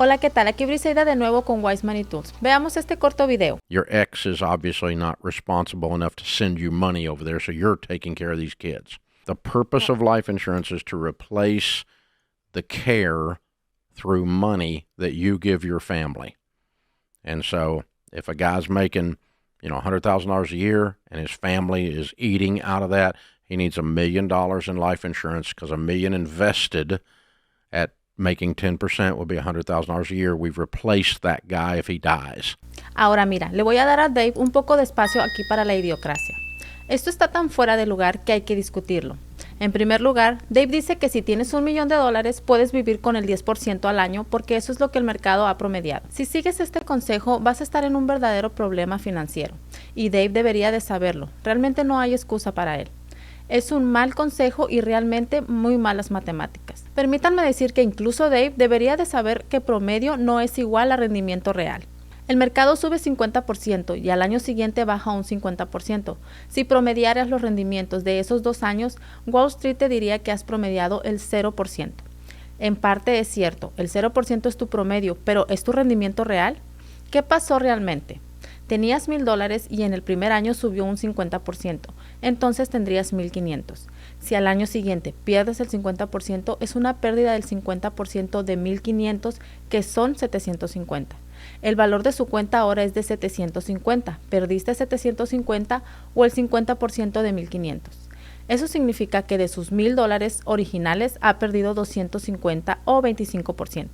Hola, ¿qué tal? Aquí Briseida de nuevo con Wise Money Tools. Veamos este corto video. Your ex is obviously not responsible enough to send you money over there, so you're taking care of these kids. The purpose of life insurance is to replace the care through money that you give your family. And so if a guy's making, $100,000 a year and his family is eating out of that, he needs $1 million in life insurance because $1 million invested at making 10% would be $100,000 a year. We've replaced that guy if he dies. Ahora mira, le voy a dar a Dave un poco de espacio aquí para la idiocracia. Esto está tan fuera de lugar que hay que discutirlo. En primer lugar, Dave dice que si tienes $1 millón puedes vivir con el 10% al año porque eso es lo que el mercado ha promediado. Si sigues este consejo vas a estar en un verdadero problema financiero y Dave debería de saberlo. Realmente no hay excusa para él. Es un mal consejo y realmente muy malas matemáticas. Permítanme decir que incluso Dave debería de saber que promedio no es igual a rendimiento real. El mercado sube 50% y al año siguiente baja un 50%. Si promediaras los rendimientos de esos 2 años, Wall Street te diría que has promediado el 0%. En parte es cierto, el 0% es tu promedio, pero ¿es tu rendimiento real? ¿Qué pasó realmente? Tenías $1,000 y en el primer año subió un 50%, entonces tendrías 1,500. Si al año siguiente pierdes el 50%, es una pérdida del 50% de 1,500, que son 750. El valor de su cuenta ahora es de 750, perdiste 750 o el 50% de 1,500. Eso significa que de sus $1,000 originales ha perdido 250 o 25%.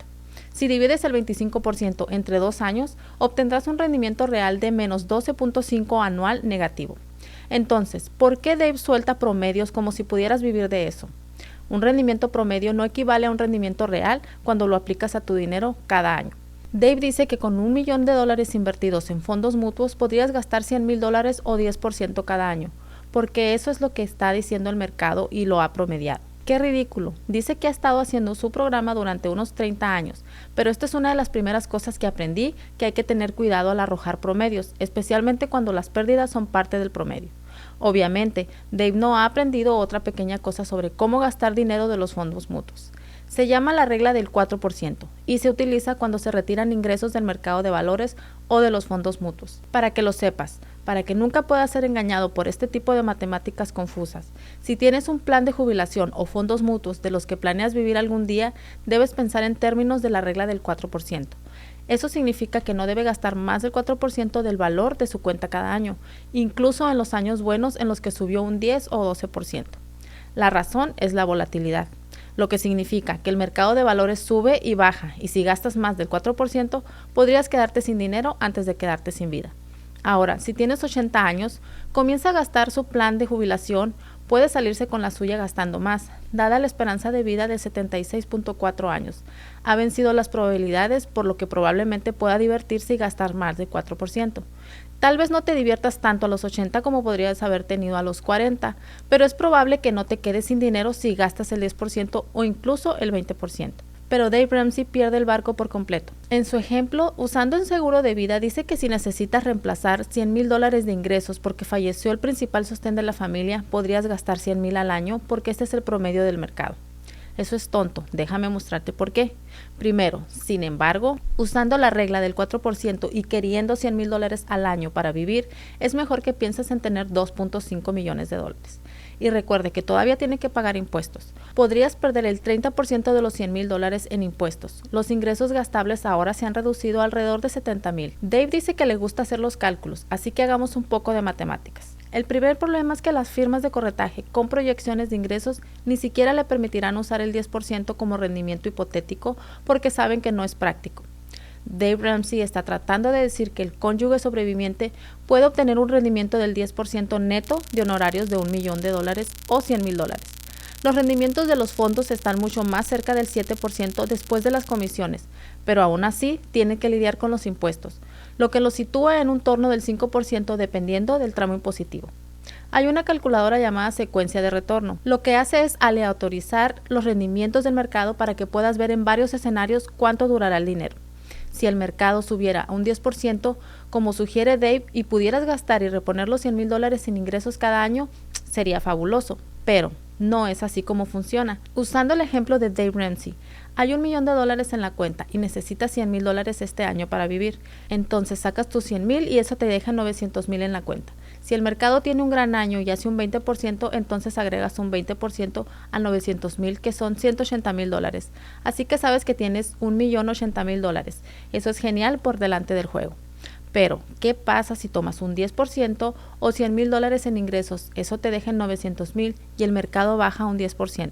Si divides el 25% entre 2 años, obtendrás un rendimiento real de menos 12.5 anual negativo. Entonces, ¿por qué Dave suelta promedios como si pudieras vivir de eso? Un rendimiento promedio no equivale a un rendimiento real cuando lo aplicas a tu dinero cada año. Dave dice que con $1 millón invertidos en fondos mutuos podrías gastar $100,000 o 10% cada año, porque eso es lo que está diciendo el mercado y lo ha promediado. ¡Qué ridículo! Dice que ha estado haciendo su programa durante unos 30 años, pero esta es una de las primeras cosas que aprendí, que hay que tener cuidado al arrojar promedios, especialmente cuando las pérdidas son parte del promedio. Obviamente, Dave no ha aprendido otra pequeña cosa sobre cómo gastar dinero de los fondos mutuos. Se llama la regla del 4% y se utiliza cuando se retiran ingresos del mercado de valores o de los fondos mutuos. Para que lo sepas, para que nunca puedas ser engañado por este tipo de matemáticas confusas. Si tienes un plan de jubilación o fondos mutuos de los que planeas vivir algún día, debes pensar en términos de la regla del 4%. Eso significa que no debe gastar más del 4% del valor de su cuenta cada año, incluso en los años buenos en los que subió un 10 o 12%. La razón es la volatilidad, lo que significa que el mercado de valores sube y baja, y si gastas más del 4%, podrías quedarte sin dinero antes de quedarte sin vida. Ahora, si tienes 80 años, comienza a gastar su plan de jubilación, puede salirse con la suya gastando más, dada la esperanza de vida de 76.4 años. Ha vencido las probabilidades, por lo que probablemente pueda divertirse y gastar más del 4%. Tal vez no te diviertas tanto a los 80 como podrías haber tenido a los 40, pero es probable que no te quedes sin dinero si gastas el 10% o incluso el 20%. Pero Dave Ramsey pierde el barco por completo. En su ejemplo, usando un seguro de vida, dice que si necesitas reemplazar $100,000 de ingresos porque falleció el principal sostén de la familia, podrías gastar $100,000 al año porque este es el promedio del mercado. Eso es tonto, déjame mostrarte por qué. Primero, sin embargo, usando la regla del 4% y queriendo $100,000 al año para vivir, es mejor que pienses en tener $2.5 millones. Y recuerde que todavía tiene que pagar impuestos. Podrías perder el 30% de los $100,000 en impuestos. Los ingresos gastables ahora se han reducido a alrededor de $70,000. Dave dice que le gusta hacer los cálculos, así que hagamos un poco de matemáticas. El primer problema es que las firmas de corretaje con proyecciones de ingresos ni siquiera le permitirán usar el 10% como rendimiento hipotético porque saben que no es práctico. Dave Ramsey está tratando de decir que el cónyuge sobreviviente puede obtener un rendimiento del 10% neto de honorarios de $1 millón o $100,000. Los rendimientos de los fondos están mucho más cerca del 7% después de las comisiones, pero aún así tiene que lidiar con los impuestos, lo que lo sitúa en un torno del 5% dependiendo del tramo impositivo. Hay una calculadora llamada secuencia de retorno. Lo que hace es aleatorizar los rendimientos del mercado para que puedas ver en varios escenarios cuánto durará el dinero. Si el mercado subiera a un 10%, como sugiere Dave, y pudieras gastar y reponer los $100,000 en ingresos cada año, sería fabuloso. Pero no es así como funciona. Usando el ejemplo de Dave Ramsey, Hay $1,000,000 en la cuenta y necesitas $100,000 este año para vivir. Entonces sacas tus 100,000 y eso te deja 900,000 en la cuenta. Si el mercado tiene un gran año y hace un 20%, entonces agregas un 20% a 900,000, que son $180,000. Así que sabes que tienes $1,080,000. Eso es genial por delante del juego. Pero, ¿qué pasa si tomas un 10% o $100,000 en ingresos? Eso te deja en 900,000 y el mercado baja un 10%.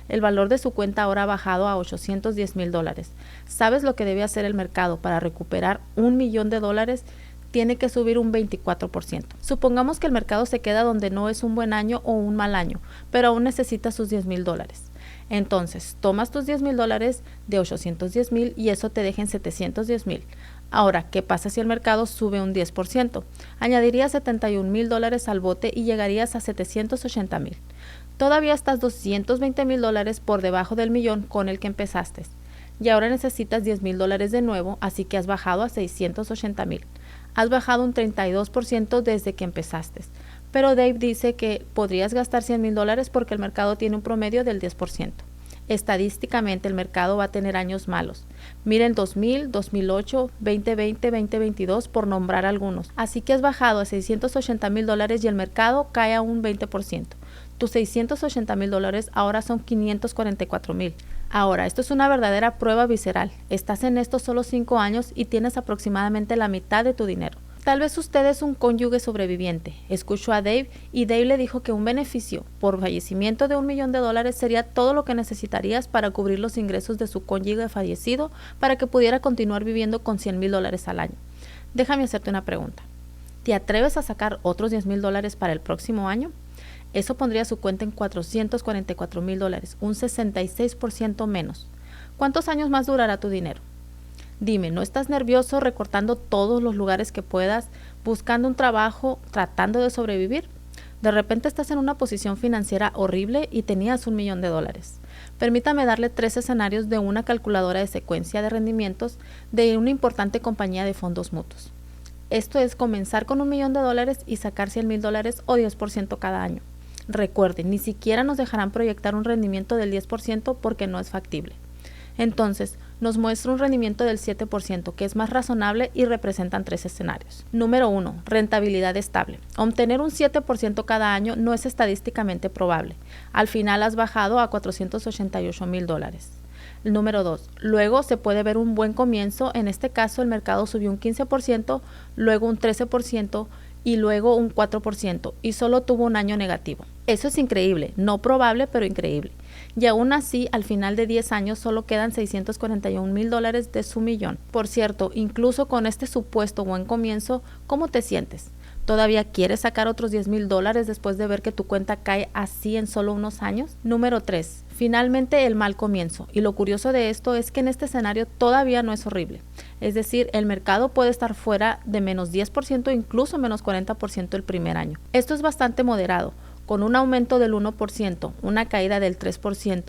El valor de su cuenta ahora ha bajado a $810,000. ¿Sabes lo que debe hacer el mercado para recuperar $1,000,000? Tiene que subir un 24%. Supongamos que el mercado se queda donde no es un buen año o un mal año, pero aún necesita sus $10,000. Entonces, tomas tus $10,000 de 810,000 y eso te deja en 710,000. Ahora, ¿qué pasa si el mercado sube un 10%? Añadirías $71,000 al bote y llegarías a 780,000. Todavía estás $220,000 por debajo del millón con el que empezaste. Y ahora necesitas $10,000 de nuevo, así que has bajado a 680,000. Has bajado un 32% desde que empezaste. Pero Dave dice que podrías gastar $100,000 porque el mercado tiene un promedio del 10%. Estadísticamente el mercado va a tener años malos. Miren 2000, 2008, 2020, 2022 por nombrar algunos. Así que has bajado a $680,000 y el mercado cae a un 20%. Tus $680,000 ahora son $544,000. Ahora, esto es una verdadera prueba visceral. Estás en esto solo 5 años y tienes aproximadamente la mitad de tu dinero. Tal vez usted es un cónyuge sobreviviente. Escuchó a Dave y Dave le dijo que un beneficio por fallecimiento de $1,000,000 sería todo lo que necesitarías para cubrir los ingresos de su cónyuge fallecido para que pudiera continuar viviendo con $100,000 al año. Déjame hacerte una pregunta. ¿Te atreves a sacar otros $10,000 para el próximo año? Eso pondría su cuenta en $444,000, un 66% menos. ¿Cuántos años más durará tu dinero? Dime, ¿no estás nervioso recortando todos los lugares que puedas, buscando un trabajo, tratando de sobrevivir? De repente estás en una posición financiera horrible y tenías $1,000,000. Permítame darle 3 escenarios de una calculadora de secuencia de rendimientos de una importante compañía de fondos mutuos. Esto es comenzar con $1,000,000 y sacar $100,000 o 10% cada año. Recuerden, ni siquiera nos dejarán proyectar un rendimiento del 10% porque no es factible. Entonces, nos muestra un rendimiento del 7%, que es más razonable y representan 3 escenarios. Número 1. Rentabilidad estable. Obtener un 7% cada año no es estadísticamente probable. Al final has bajado a $488,000. El número 2. Luego se puede ver un buen comienzo. En este caso, el mercado subió un 15%, luego un 13%, y luego un 4% y solo tuvo un año negativo. Eso es increíble, no probable, pero increíble. Y aún así, al final de 10 años solo quedan $641,000 de su millón. Por cierto, incluso con este supuesto buen comienzo, ¿cómo te sientes? ¿Todavía quieres sacar otros $10,000 después de ver que tu cuenta cae así en solo unos años? Número 3. Finalmente el mal comienzo. Y lo curioso de esto es que en este escenario todavía no es horrible. Es decir, el mercado puede estar fuera de menos 10% o incluso menos 40% el primer año. Esto es bastante moderado, con un aumento del 1%, una caída del 3%,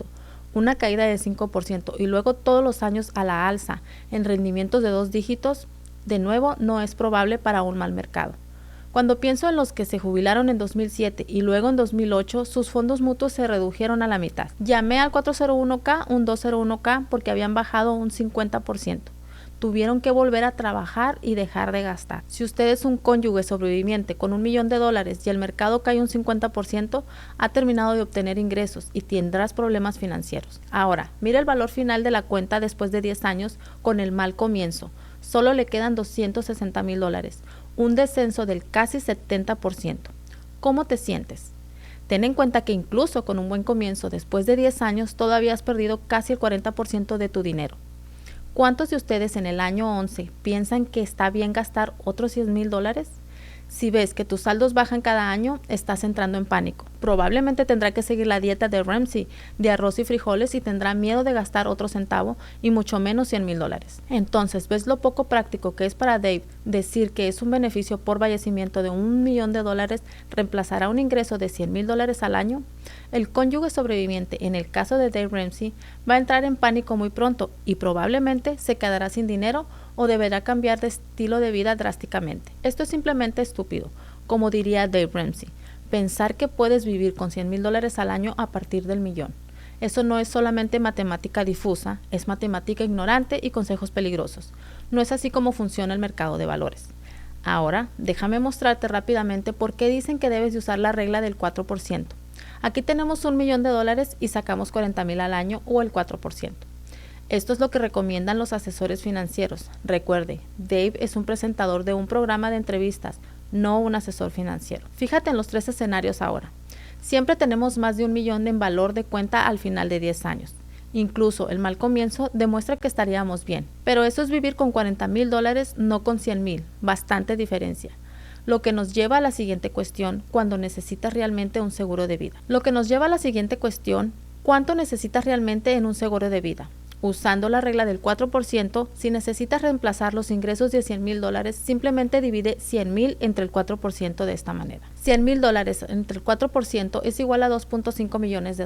una caída del 5% y luego todos los años a la alza en rendimientos de 2 dígitos. De nuevo, no es probable para un mal mercado. Cuando pienso en los que se jubilaron en 2007 y luego en 2008, sus fondos mutuos se redujeron a la mitad. Llamé al 401k, un 201k, porque habían bajado un 50%. Tuvieron que volver a trabajar y dejar de gastar. Si usted es un cónyuge sobreviviente con $1,000,000 y el mercado cae un 50%, ha terminado de obtener ingresos y tendrás problemas financieros. Ahora, mira el valor final de la cuenta después de 10 años con el mal comienzo. Solo le quedan $260,000. Un descenso del casi 70%. ¿Cómo te sientes? Ten en cuenta que incluso con un buen comienzo, después de 10 años, todavía has perdido casi el 40% de tu dinero. ¿Cuántos de ustedes en el año 11 piensan que está bien gastar otros $100,000? Si ves que tus saldos bajan cada año, estás entrando en pánico. Probablemente tendrá que seguir la dieta de Ramsey de arroz y frijoles y tendrá miedo de gastar otro centavo y mucho menos $100,000. Entonces, ¿ves lo poco práctico que es para Dave decir que es un beneficio por fallecimiento de $1,000,000 reemplazará un ingreso de $100,000 al año? El cónyuge sobreviviente, en el caso de Dave Ramsey, va a entrar en pánico muy pronto y probablemente se quedará sin dinero o deberá cambiar de estilo de vida drásticamente. Esto es simplemente estúpido, como diría Dave Ramsey, pensar que puedes vivir con $100,000 al año a partir del millón. Eso no es solamente matemática difusa, es matemática ignorante y consejos peligrosos. No es así como funciona el mercado de valores. Ahora, déjame mostrarte rápidamente por qué dicen que debes de usar la regla del 4%. Aquí tenemos $1,000,000 y sacamos 40,000 al año o el 4%. Esto es lo que recomiendan los asesores financieros. Recuerde, Dave es un presentador de un programa de entrevistas, no un asesor financiero. Fíjate en los 3 escenarios ahora. Siempre tenemos más de $1,000,000 en valor de cuenta al final de 10 años. Incluso el mal comienzo demuestra que estaríamos bien. Pero eso es vivir con $40,000, no con 100,000. Bastante diferencia. Lo que nos lleva a la siguiente cuestión, cuando necesitas realmente un seguro de vida. ¿Cuánto necesitas realmente en un seguro de vida? Usando la regla del 4%, si necesitas reemplazar los ingresos de $100,000, simplemente divide 100,000 entre el 4% de esta manera. $100,000 entre el 4% es igual a $2.5 millones.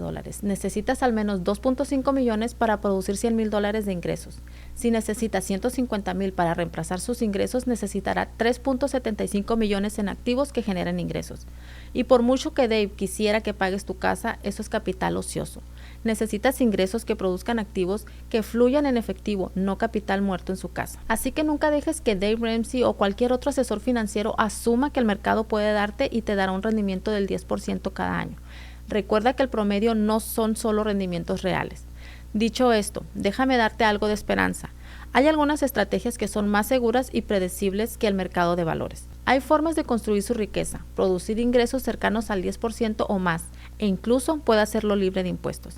Necesitas al menos 2.5 millones para producir $100,000 de ingresos. Si necesitas 150,000 para reemplazar sus ingresos, necesitará 3.75 millones en activos que generen ingresos. Y por mucho que Dave quisiera que pagues tu casa, eso es capital ocioso. Necesitas ingresos que produzcan activos que fluyan en efectivo, no capital muerto en su casa. Así que nunca dejes que Dave Ramsey o cualquier otro asesor financiero asuma que el mercado puede darte y te dará un rendimiento del 10% cada año. Recuerda que el promedio no son solo rendimientos reales. Dicho esto, déjame darte algo de esperanza. Hay algunas estrategias que son más seguras y predecibles que el mercado de valores. Hay formas de construir su riqueza, producir ingresos cercanos al 10% o más, e incluso puede hacerlo libre de impuestos.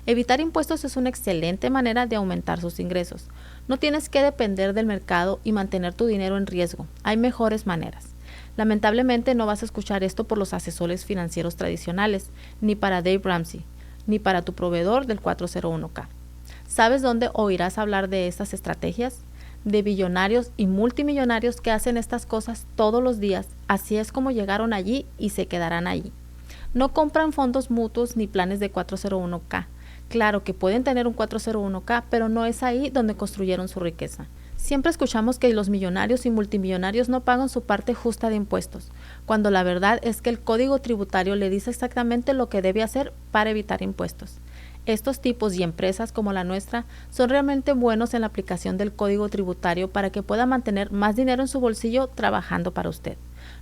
Evitar impuestos es una excelente manera de aumentar sus ingresos. No tienes que depender del mercado y mantener tu dinero en riesgo. Hay mejores maneras. Lamentablemente no vas a escuchar esto por los asesores financieros tradicionales, ni para Dave Ramsey, ni para tu proveedor del 401k. ¿Sabes dónde oirás hablar de estas estrategias? De billonarios y multimillonarios que hacen estas cosas todos los días. Así es como llegaron allí y se quedarán allí. No compran fondos mutuos ni planes de 401k. Claro que pueden tener un 401k, pero no es ahí donde construyeron su riqueza. Siempre escuchamos que los millonarios y multimillonarios no pagan su parte justa de impuestos, cuando la verdad es que el Código Tributario le dice exactamente lo que debe hacer para evitar impuestos. Estos tipos y empresas como la nuestra son realmente buenos en la aplicación del Código Tributario para que pueda mantener más dinero en su bolsillo trabajando para usted.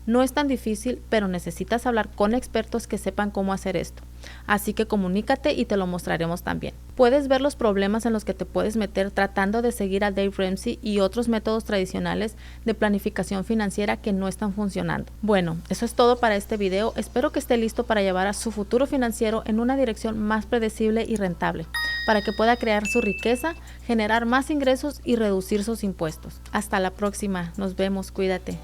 No es tan difícil, pero necesitas hablar con expertos que sepan cómo hacer esto. Así que comunícate y te lo mostraremos también. Puedes ver los problemas en los que te puedes meter tratando de seguir a Dave Ramsey y otros métodos tradicionales de planificación financiera que no están funcionando. Bueno, eso es todo para este video. Espero que esté listo para llevar a su futuro financiero en una dirección más predecible y rentable, para que pueda crear su riqueza, generar más ingresos y reducir sus impuestos. Hasta la próxima. Nos vemos. Cuídate.